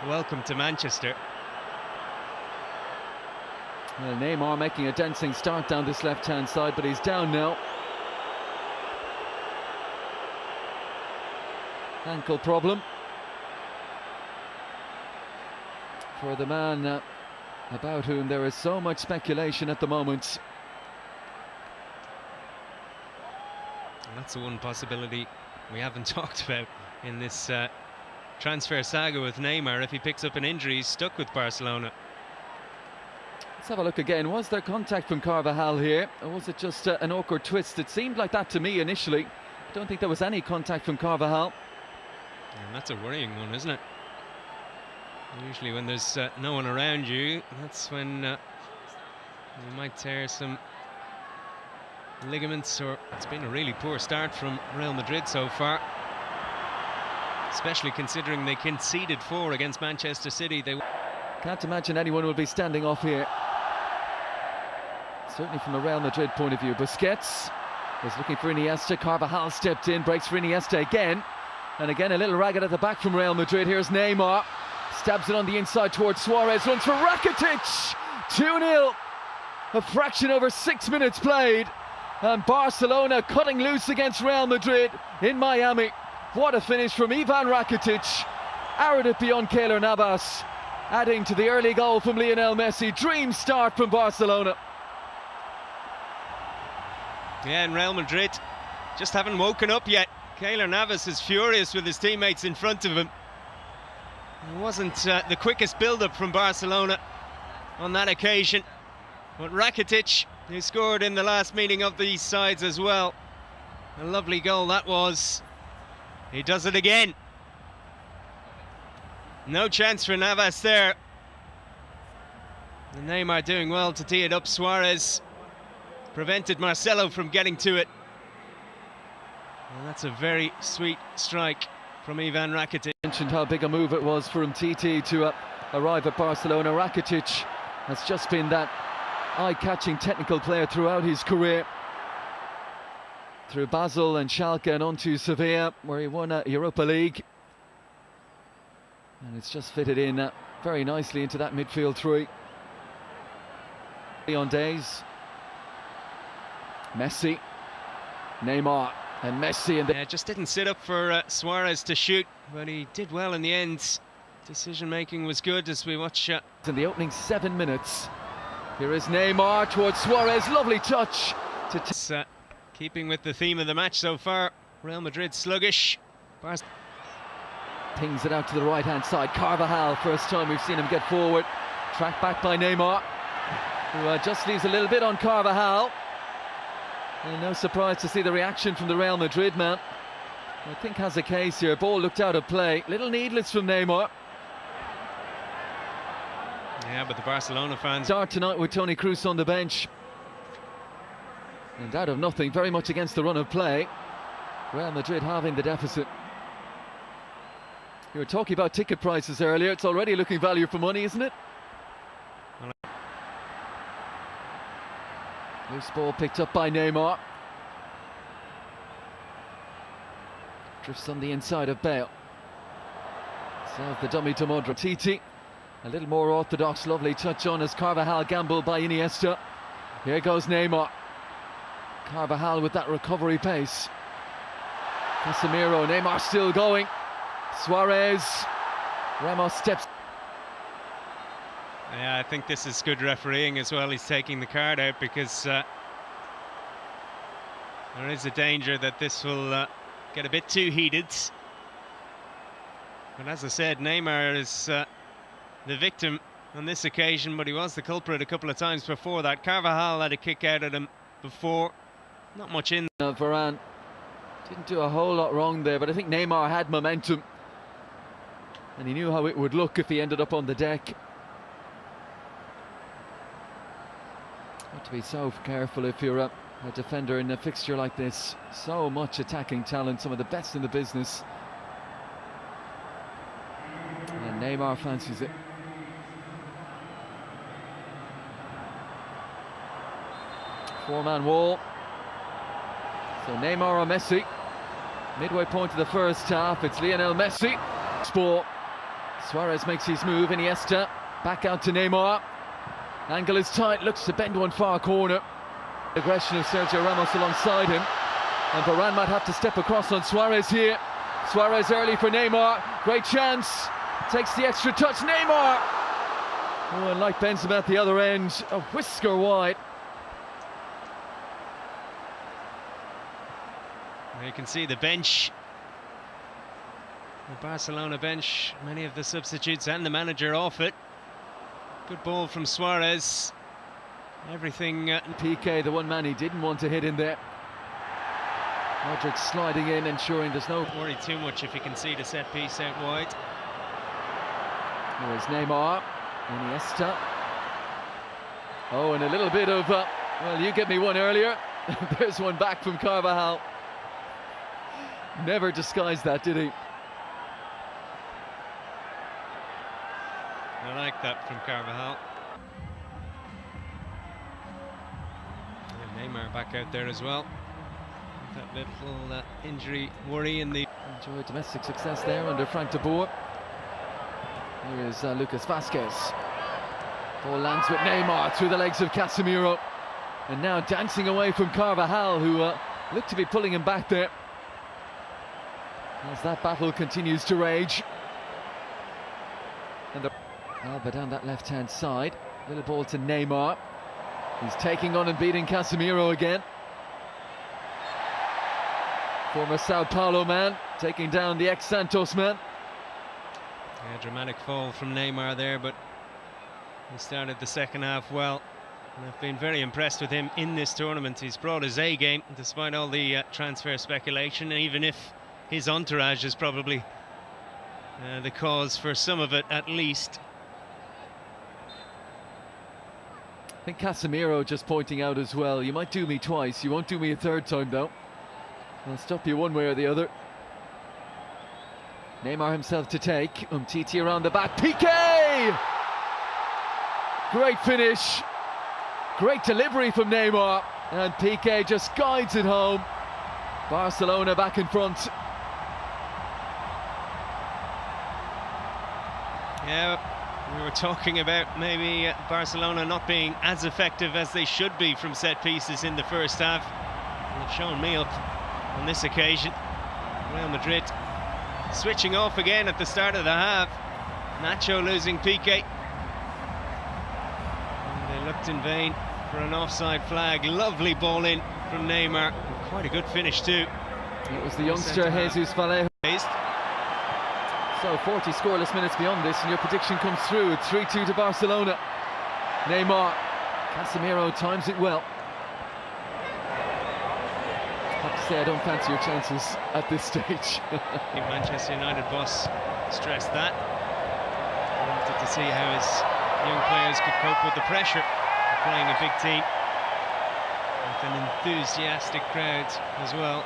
welcome to Manchester. Well, Neymar making a dancing start down this left-hand side, but he's down now. Ankle problem for the man about whom there is so much speculation at the moment. And that's the one possibility we haven't talked about in this transfer saga with Neymar. If he picks up an injury, he's stuck with Barcelona. Let's have a look again. Was there contact from Carvajal here, or was it just an awkward twist? It seemed like that to me initially. I don't think there was any contact from Carvajal. And that's a worrying one, isn't it? Usually when there's no one around you, that's when you might tear some ligaments. Or it's been a really poor start from Real Madrid so far, especially considering they conceded 4 against Manchester City. They can't imagine anyone will be standing off here, certainly from a Real Madrid point of view. Busquets was looking for Iniesta. Carvajal stepped in, breaks for Iniesta again. And again, a little ragged at the back from Real Madrid. Here's Neymar. Stabs it on the inside towards Suarez. Runs for Rakitic. 2-0. A fraction over 6 minutes played. And Barcelona cutting loose against Real Madrid in Miami. What a finish from Ivan Rakitic. Arrowed it beyond Keylor Navas. Adding to the early goal from Lionel Messi. Dream start from Barcelona. Yeah, and Real Madrid just haven't woken up yet. Keylor Navas is furious with his teammates in front of him. It wasn't the quickest build-up from Barcelona on that occasion. But Rakitic, who scored in the last meeting of these sides as well. A lovely goal that was. He does it again. No chance for Navas there. And Neymar doing well to tee it up. Suarez prevented Marcelo from getting to it. And that's a very sweet strike from Ivan Rakitic. Mentioned how big a move it was for Umtiti to arrive at Barcelona. Rakitic has just been that eye-catching technical player throughout his career. Through Basel and Schalke and on to Sevilla, where he won a Europa League. And it's just fitted in very nicely into that midfield three. On days, Messi, Neymar and Messi, and yeah, just didn't sit up for Suarez to shoot, but he did well in the end. Decision making was good as we watch in the opening 7 minutes. Here is Neymar towards Suarez. Lovely touch to keeping with the theme of the match so far. Real Madrid sluggish. Pings it out to the right hand side. Carvajal, first time we've seen him get forward. Tracked back by Neymar, who just leaves a little bit on Carvajal. And no surprise to see the reaction from the Real Madrid man. I think has a case here. Ball looked out of play. Little needless from Neymar. Yeah, but the Barcelona fans start tonight with Toni Kroos on the bench. And out of nothing, very much against the run of play. Real Madrid having the deficit. You were talking about ticket prices earlier. It's already looking value for money, isn't it? Loose ball picked up by Neymar. Drifts on the inside of Bale. Serves the dummy to Modric. Titi, a little more orthodox, lovely touch on as Carvajal gambled by Iniesta. Here goes Neymar. Carvajal with that recovery pace. Casemiro, Neymar still going. Suarez, Ramos steps. Yeah, I think this is good refereeing as well. He's taking the card out because there is a danger that this will get a bit too heated. But as I said, Neymar is the victim on this occasion, but he was the culprit a couple of times before that. Carvajal had a kick out at him before. Not much in. Varane didn't do a whole lot wrong there, but I think Neymar had momentum. And he knew how it would look if he ended up on the deck. Got to be so careful if you're a defender in a fixture like this. So much attacking talent, some of the best in the business. And Neymar fancies it. Four-man wall. So Neymar or Messi. Midway point of the first half, it's Lionel Messi. Ball Suarez makes his move. Iniesta back out to Neymar. Angle is tight, looks to bend one far corner. Aggression of Sergio Ramos alongside him, and Varane might have to step across on Suarez here. Suarez early for Neymar, great chance, takes the extra touch. Neymar! Oh, and like Benzema at the other end, a whisker wide. You can see the bench, the Barcelona bench, many of the substitutes and the manager off it. Good ball from Suarez. Everything. PK, the one man he didn't want to hit in there. Modric sliding in, ensuring there's no worry too much if he can see the set piece out wide. Here is Neymar, Iniesta. Oh, and a little bit of, well, you get me one earlier. There's one back from Carvajal. Never disguised that, did he? I like that from Carvajal. And Neymar back out there as well. That little injury worry in the... Enjoy domestic success there under Frank de Boer. Here is Lucas Vazquez. Ball lands with Neymar through the legs of Casemiro. And now dancing away from Carvajal, who looked to be pulling him back there. As that battle continues to rage. And Alba down that left-hand side. Little ball to Neymar. He's taking on and beating Casemiro again. Former Sao Paulo man taking down the ex-Santos man. Yeah, dramatic fall from Neymar there, but he started the second half well. And I've been very impressed with him in this tournament. He's brought his A game despite all the transfer speculation, even if his entourage is probably the cause for some of it at least. I think Casemiro just pointing out as well, you might do me twice, you won't do me a third time though. I'll stop you one way or the other. Neymar himself to take. Umtiti around the back. PK! Great finish. Great delivery from Neymar. And PK just guides it home. Barcelona back in front. Yeah, we were talking about maybe Barcelona not being as effective as they should be from set pieces in the first half. They've shown me up on this occasion. Real Madrid switching off again at the start of the half. Nacho losing PK. And they looked in vain for an offside flag. Lovely ball in from Neymar. Quite a good finish too. It was the youngster Jesus Vallejo. So 40 scoreless minutes beyond this, and your prediction comes through. It's 3-2 to Barcelona. Neymar, Casemiro times it well. I have to say I don't fancy your chances at this stage. The Manchester United boss stressed that. He wanted to see how his young players could cope with the pressure of playing a big team with an enthusiastic crowd as well.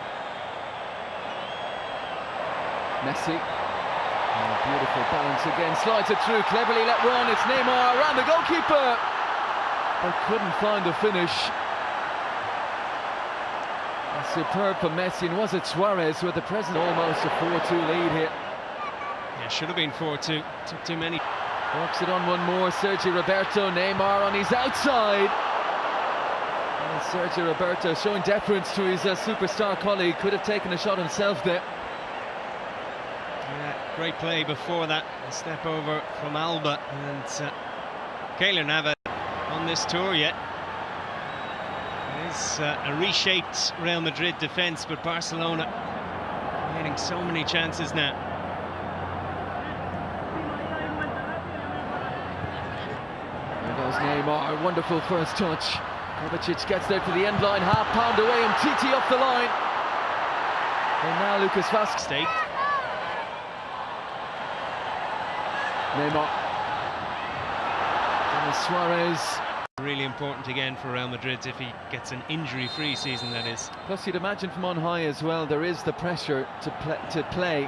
Messi. Oh, beautiful balance again, slides it through, cleverly let run. It's Neymar around the goalkeeper, but couldn't find the finish. Superb for Messi, and was it Suarez with the present almost a 4-2 lead here? Yeah, should have been 4-2. Took too many. Works it on one more. Sergio Roberto, Neymar on his outside. And Sergio Roberto showing deference to his superstar colleague. Could have taken a shot himself there. Yeah, great play before that. A step over from Alba, and Keylor Navas on this tour yet. It's a reshaped Real Madrid defence, but Barcelona getting so many chances now. There goes Neymar, wonderful first touch. Kovacic gets there to the end line, half pound away, and Titi off the line. And now Lucas Vazquez. Neymar. Denis Suarez. Really important again for Real Madrid if he gets an injury-free season, that is. Plus you'd imagine from on high as well, there is the pressure to play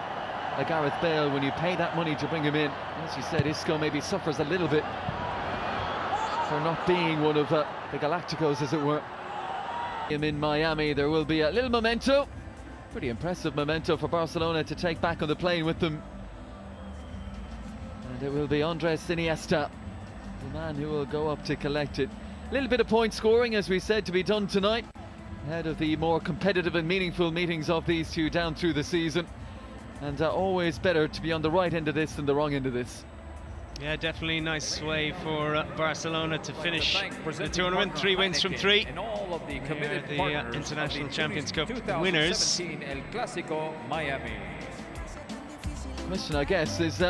a Gareth Bale when you pay that money to bring him in. As you said, Isco maybe suffers a little bit for not being one of the Galacticos, as it were. Him in Miami, there will be a little memento, pretty impressive memento for Barcelona to take back on the plane with them. And it will be Andres Iniesta, the man who will go up to collect it. A little bit of point scoring, as we said, to be done tonight, ahead of the more competitive and meaningful meetings of these two down through the season. And always better to be on the right end of this than the wrong end of this. Yeah, definitely nice way for Barcelona to finish the tournament. 3 wins from 3. The International Champions Cup winners. Question, I guess, is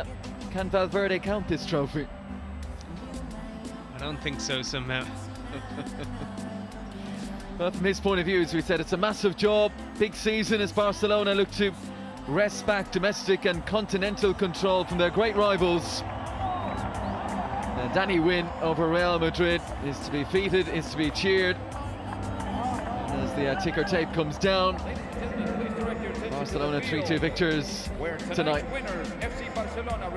can Valverde count this trophy? I don't think so somehow. But from his point of view, as we said, it's a massive job, big season as Barcelona look to wrest back domestic and continental control from their great rivals. The Danny win over Real Madrid is to be feted, is to be cheered. And as the ticker tape comes down, Barcelona 3-2 victors tonight.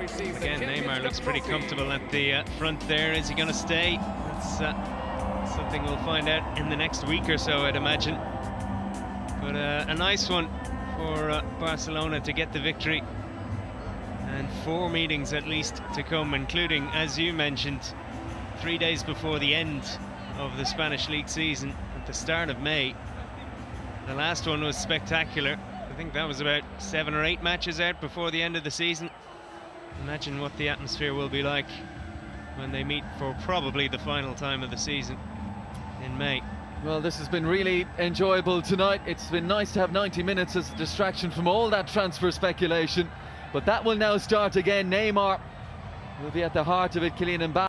Again, Neymar looks pretty comfortable at the front there. Is he going to stay? That's something we'll find out in the next week or so, I'd imagine. But a nice one for Barcelona to get the victory. And 4 meetings at least to come, including, as you mentioned, 3 days before the end of the Spanish League season at the start of May. The last one was spectacular. I think that was about 7 or 8 matches out before the end of the season. Imagine what the atmosphere will be like when they meet for probably the final time of the season in May. Well, this has been really enjoyable tonight. It's been nice to have 90 minutes as a distraction from all that transfer speculation. But that will now start again. Neymar will be at the heart of it. Kylian Mbappe